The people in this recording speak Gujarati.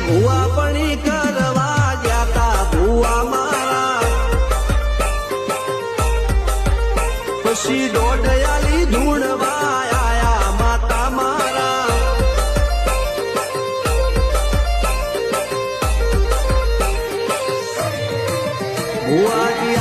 ભુવા પણી કરવા જાતા ભુવા મારા પછી દોડયાલી ધૂણવા આયા માતા મારા ભુવાજી